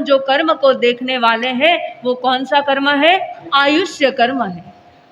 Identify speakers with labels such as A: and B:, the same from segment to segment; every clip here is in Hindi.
A: जो कर्म को देखने वाले हैं वो कौन सा कर्म है? आयुष्य कर्म है।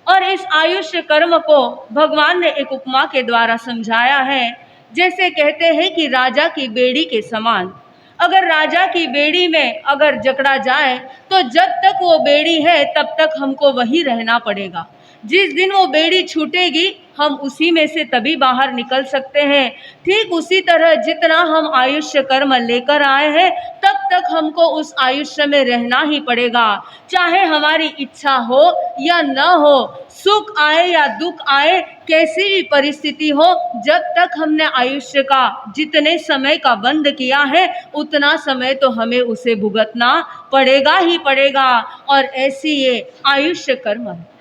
A: और इस आयुष्य कर्म को भगवान ने एक उपमा के द्वारा समझाया है। जैसे कहते हैं कि राजा की बेड़ी के समान। अगर राजा की बेड़ी में अगर जकड़ा जाए तो जब तक वो बेड़ी है तब तक हमको वहीं रहना पड़ेगा। जिस दिन वो बेड़ी छूटेगी हम उसी में से तभी बाहर निकल सकते हैं। ठीक उसी तरह जितना हम आयुष्य कर्म लेकर आए हैं तब तक हमको उस आयुष्य में रहना ही पड़ेगा, चाहे हमारी इच्छा हो या न हो, सुख आए या दुख आए, कैसी भी परिस्थिति हो, जब तक हमने आयुष्य का जितने समय का बंध किया है उतना समय तो हमें उसे भुगतना पड़ेगा ही पड़ेगा। और ऐसी ये आयुष्य कर्म है।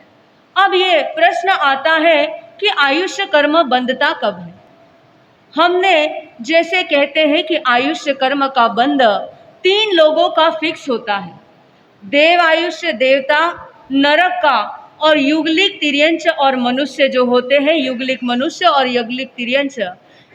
A: अब ये प्रश्न आता है कि आयुष्य कर्म बंधता कब है? हमने जैसे कहते हैं कि आयुष्य कर्म का बंध 3 लोगों का फिक्स होता है। देव आयुष्य देवता, नरक का, और युगलिक तिर्यंच और मनुष्य जो होते हैं, युगलिक मनुष्य और युगलिक तिर्यंच,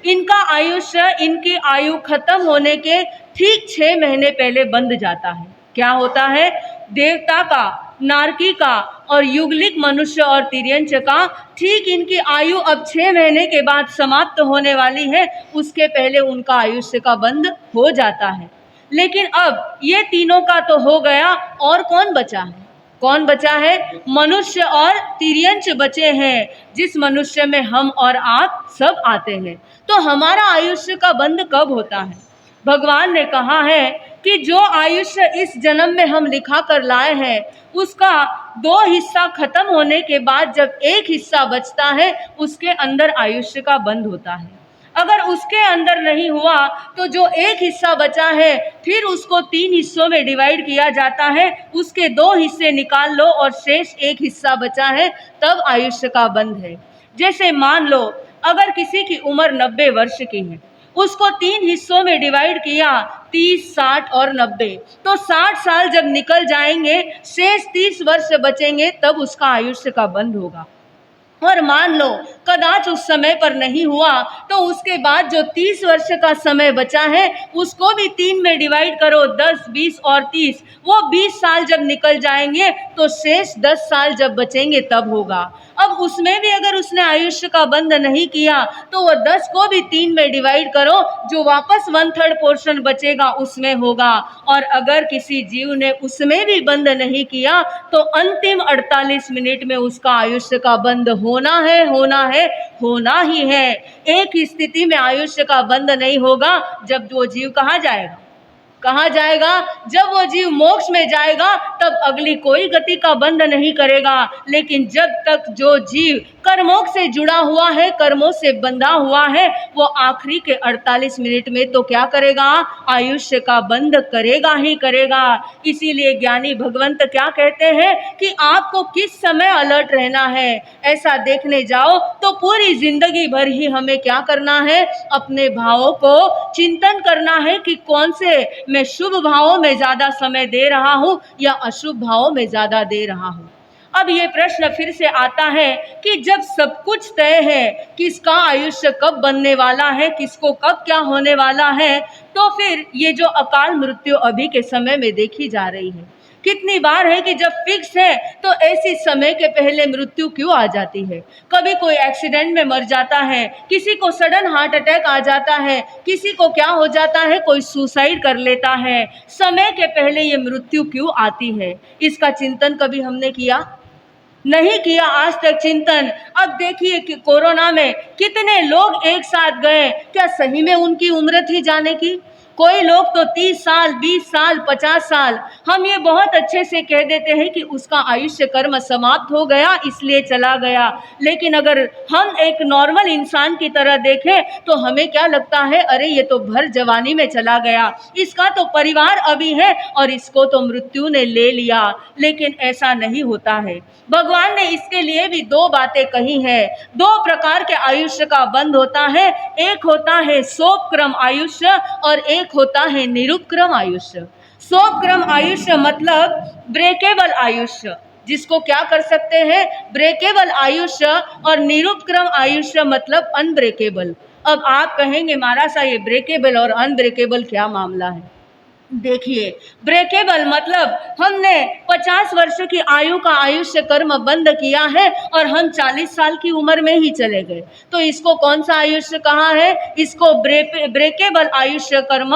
A: इनका आयुष्य इनकी आयु खत्म होने के ठीक 6 महीने पहले बंध जाता है। क्या होता है? देवता का, नारकी का और युगलिक मनुष्य और तिर्यंच का ठीक इनकी आयु अब 6 महीने के बाद समाप्त होने वाली है, उसके पहले उनका आयुष्य का बंध हो जाता है। लेकिन अब ये तीनों का तो हो गया, और कौन बचा है? कौन बचा है? मनुष्य और तिर्यंच बचे हैं, जिस मनुष्य में हम और आप सब आते हैं। तो हमारा आयुष्य का बंध कब होता है? भगवान ने कहा है कि जो आयुष्य इस जन्म में हम लिखा कर लाए हैं उसका 2 हिस्सा खत्म होने के बाद जब एक हिस्सा बचता है उसके अंदर आयुष्य का बंध होता है। अगर उसके अंदर नहीं हुआ तो जो एक हिस्सा बचा है फिर उसको 3 हिस्सों में डिवाइड किया जाता है, उसके 2 हिस्से निकाल लो और शेष एक हिस्सा बचा है, तब आयुष्य का बंध है। जैसे मान लो अगर किसी की उम्र 90 वर्ष की है, उसको 3 हिस्सों में डिवाइड किया, 30, 60 और 90, तो 60 साल जब निकल जाएंगे, शेष 30 वर्ष बचेंगे, तब उसका आयुष्य का बंध होगा। और मान लो कदाच उस समय पर नहीं हुआ तो उसके बाद जो 30 वर्ष का समय बचा है उसको भी 3 में डिवाइड करो, 10, 20 और 30, वो 20 साल जब निकल जाएंगे तो शेष 10 साल जब बचेंगे तब होगा। अब उसमें भी अगर उसने आयुष्य का बंध नहीं किया तो वो 10 को भी 3 में डिवाइड करो, जो वापस 1/3 पोर्शन बचेगा उसमें होगा। और अगर किसी जीव ने उसमें भी बंध नहीं किया तो अंतिम 48 मिनट में उसका आयुष्य का बंध होना है, होना है, होना ही है। एक ही स्थिति में आयुष्य का बंध नहीं होगा, जब वो जीव कहाँ जाएगा? कहाँ जाएगा? जब वो जीव मोक्ष में जाएगा तब अगली कोई गति का बंध नहीं करेगा। लेकिन जब तक जो जीव कर्मों से जुड़ा हुआ है, कर्मों से बंधा हुआ है, वो आखिरी के 48 मिनट में तो क्या करेगा? आयुष्य का बंध करेगा ही करेगा। इसीलिए ज्ञानी भगवंत क्या कहते हैं कि आपको किस समय अलर्ट रहना है, ऐसा देखने जाओ तो पूरी जिंदगी भर ही हमें क्या करना है? अपने भावों को चिंतन करना है कि कौन से मैं शुभ भावों में ज्यादा समय दे रहा हूँ या अशुभ भावों में ज्यादा दे रहा हूँ। अब ये प्रश्न फिर से आता है कि जब सब कुछ तय है, किसका आयुष्य कब बनने वाला है, किसको कब क्या होने वाला है, तो फिर ये जो अकाल मृत्यु अभी के समय में देखी जा रही है, कितनी बार है कि जब फिक्स है तो ऐसी समय के पहले मृत्यु क्यों आ जाती है? कभी कोई एक्सीडेंट में मर जाता है, किसी को सडन हार्ट अटैक आ जाता है, किसी को क्या हो जाता है, कोई सुसाइड कर लेता है। समय के पहले ये मृत्यु क्यों आती है? इसका चिंतन कभी हमने किया? नहीं किया आज तक चिंतन। अब देखिए कि कोरोना में कितने लोग एक साथ गए, क्या सही में उनकी उम्र थी जाने की? कोई लोग तो 30 साल, 20 साल, 50 साल, हम ये बहुत अच्छे से कह देते हैं कि उसका आयुष्य कर्म समाप्त हो गया इसलिए चला गया। लेकिन अगर हम एक नॉर्मल इंसान की तरह देखें तो हमें क्या लगता है, अरे ये तो भर जवानी में चला गया, इसका तो परिवार अभी है और इसको तो मृत्यु ने ले लिया। लेकिन ऐसा नहीं होता है। भगवान ने इसके लिए भी 2 बातें कही है। 2 प्रकार के आयुष्य का बंध होता है, एक होता है सोपक्रम आयुष्य और एक होता है निरुपक्रम आयुष्य। सोपक्रम आयुष्य मतलब ब्रेकेबल आयुष्य, जिसको क्या कर सकते हैं? ब्रेकेबल आयुष्य। और निरुपक्रम आयुष्य मतलब अनब्रेकेबल। अब आप कहेंगे महाराज साहब ये ब्रेकेबल और अनब्रेकेबल क्या मामला है? देखिए, ब्रेकेबल मतलब हमने 50 वर्ष की आयु का आयुष्य कर्म बंद किया है और हम 40 साल की उम्र में ही चले गए, तो इसको कौन सा आयुष्य कहा है? इसको ब्रेकेबल आयुष्य कर्म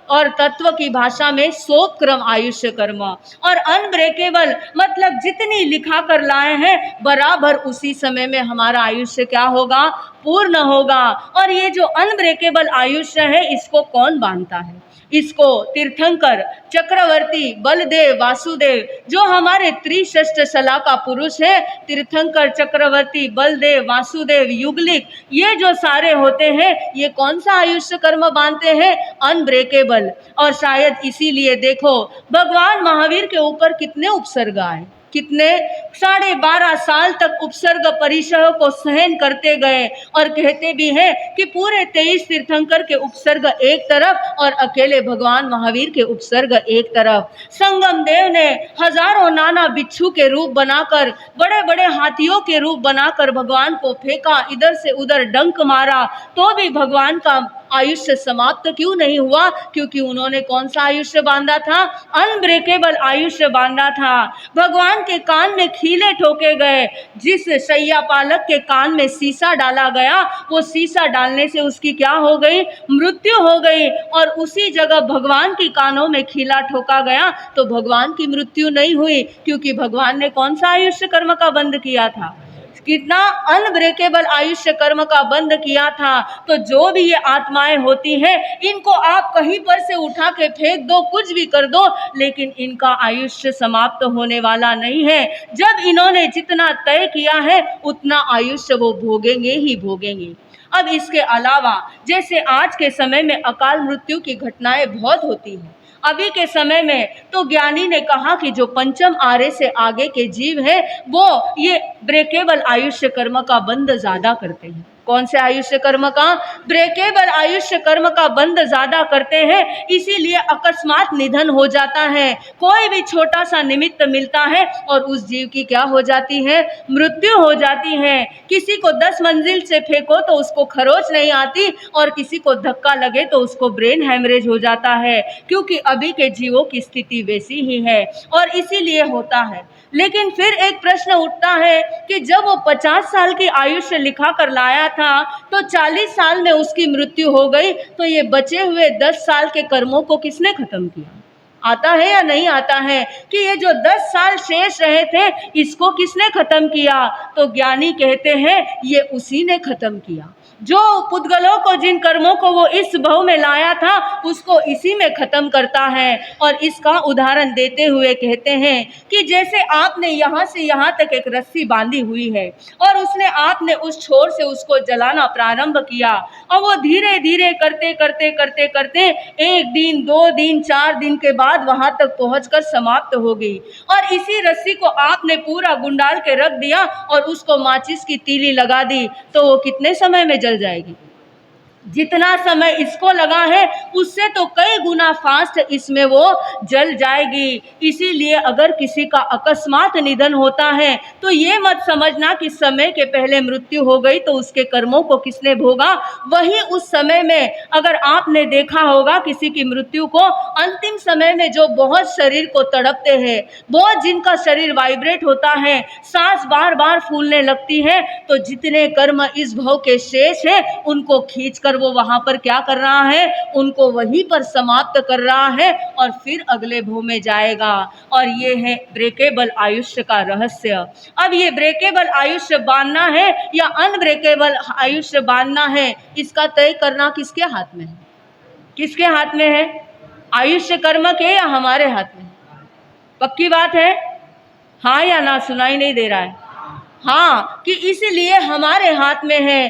A: और तत्व की भाषा में शोकक्रम आयुष्य कर्म। और अनब्रेकेबल मतलब जितनी लिखा कर लाए हैं बराबर उसी समय में हमारा आयुष्य क्या होगा? पूर्ण होगा। और ये जो अनब्रेकेबल आयुष्य है इसको कौन बांधता है? इसको तीर्थंकर, चक्रवर्ती, बलदेव, वासुदेव, जो हमारे त्रिशस्ट शला का पुरुष है, तीर्थंकर, चक्रवर्ती, बलदेव, वासुदेव, युगलिक, ये जो सारे होते हैं ये कौन सा आयुष्य कर्म बांधते हैं? अनब्रेकेबल। और शायद इसीलिए देखो भगवान महावीर के ऊपर कितने उपसर्ग आए, कितने 12.5 साल तक उपसर्ग परिसह को सहन करते गए। और कहते भी हैं कि पूरे 23 तीर्थंकर के उपसर्ग एक तरफ और अकेले भगवान महावीर के उपसर्ग एक तरफ। संगम देव ने हजारों नाना बिच्छू के रूप बनाकर, बड़े बड़े हाथियों के रूप बनाकर भगवान को फेंका, इधर से उधर डंक मारा, तो भी भगवान का आयुष्य समाप्त क्यों नहीं हुआ? क्योंकि उन्होंने कौन सा आयुष्य बांधा था? अनब्रेकेबल आयुष्य बांधा था। भगवान के कान में खीले ठोके गए, जिस शैया पालक के कान में शीशा डाला गया वो शीशा डालने से उसकी क्या हो गई? मृत्यु हो गई। और उसी जगह भगवान की कानों में खीला ठोका गया तो भगवान की मृत्यु नहीं हुई, क्योंकि भगवान ने कौन सा आयुष्य कर्म का बंध किया था? कितना अनब्रेकेबल आयुष्य कर्म का बंध किया था। तो जो भी ये आत्माएं होती हैं इनको आप कहीं पर से उठा के फेंक दो, कुछ भी कर दो, लेकिन इनका आयुष्य समाप्त होने वाला नहीं है। जब इन्होंने जितना तय किया है उतना आयुष्य वो भोगेंगे ही भोगेंगे। अब इसके अलावा जैसे आज के समय में अकाल मृत्यु की घटनाएं बहुत होती हैं, अभी के समय में तो ज्ञानी ने कहा कि जो पंचम आर्य से आगे के जीव हैं वो ये ब्रेकेबल आयुष्य कर्म का बंध ज्यादा करते हैं। कौन से आयुष्य कर्म का? ब्रेकेबल आयुष्य कर्म का बंध ज्यादा करते हैं, इसीलिए अकस्मात निधन हो जाता है। कोई भी छोटा सा निमित्त मिलता है और उस जीव की क्या हो जाती है? मृत्यु हो जाती है। किसी को 10 मंजिल से फेंको तो उसको खरोच नहीं आती और किसी को धक्का लगे तो उसको ब्रेन हैमरेज हो जाता है, क्योंकि अभी के जीवों की स्थिति वैसी ही है और इसीलिए होता है। लेकिन फिर एक प्रश्न उठता है कि जब वो 50 साल की आयुष्य लिखा कर लाया था तो 40 साल में उसकी मृत्यु हो गई, तो ये बचे हुए 10 साल के कर्मों को किसने खत्म किया? आता है या नहीं आता है कि ये जो 10 साल शेष रहे थे इसको किसने खत्म किया? तो ज्ञानी कहते हैं ये उसी ने खत्म किया। जो पुद्गलों को, जिन कर्मों को वो इस भव में लाया था उसको इसी में खत्म करता है। और इसका उदाहरण देते हुए कहते हैं कि जैसे आपने यहाँ से यहाँ तक एक रस्सी बांधी हुई है और आपने उस छोर से उसको जलाना प्रारंभ किया और वो धीरे धीरे करते करते करते करते 1 दिन, 2 दिन, 4 दिन के बाद वहां तक पहुंचकर समाप्त हो गई। और इसी रस्सी को आपने पूरा गुंडाल के रख दिया और उसको माचिस की तीली लगा दी, तो वो कितने समय में जल जाएगी? जितना समय इसको लगा है उससे तो कई गुना फास्ट इसमें वो जल जाएगी। इसीलिए अगर किसी का अकस्मात निधन होता है तो ये मत समझना कि समय के पहले मृत्यु हो गई तो उसके कर्मों को किसने भोगा। वही उस समय में अगर आपने देखा होगा किसी की मृत्यु को, अंतिम समय में जो बहुत शरीर को तड़पते हैं, बहुत जिनका शरीर वाइब्रेट होता है, सांस बार बार फूलने लगती है, तो जितने कर्म इस भव के शेष है उनको खींच वो वहां पर क्या कर रहा है? उनको वहीं पर समाप्त कर रहा है और फिर अगले भव में जाएगा। और ये है ब्रेकेबल आयुष्य का रहस्य। अब ये ब्रेकेबल आयुष्य बांधना है या अनब्रेकेबल आयुष्य बांधना है, इसका तय करना किसके हाथ में है? किसके हाथ में है? आयुष्य कर्म के या हमारे हाथ में? पक्की बात है? हाँ या ना? सुनाई नहीं दे रहा है। हाँ, कि इसलिए हमारे हाथ में है।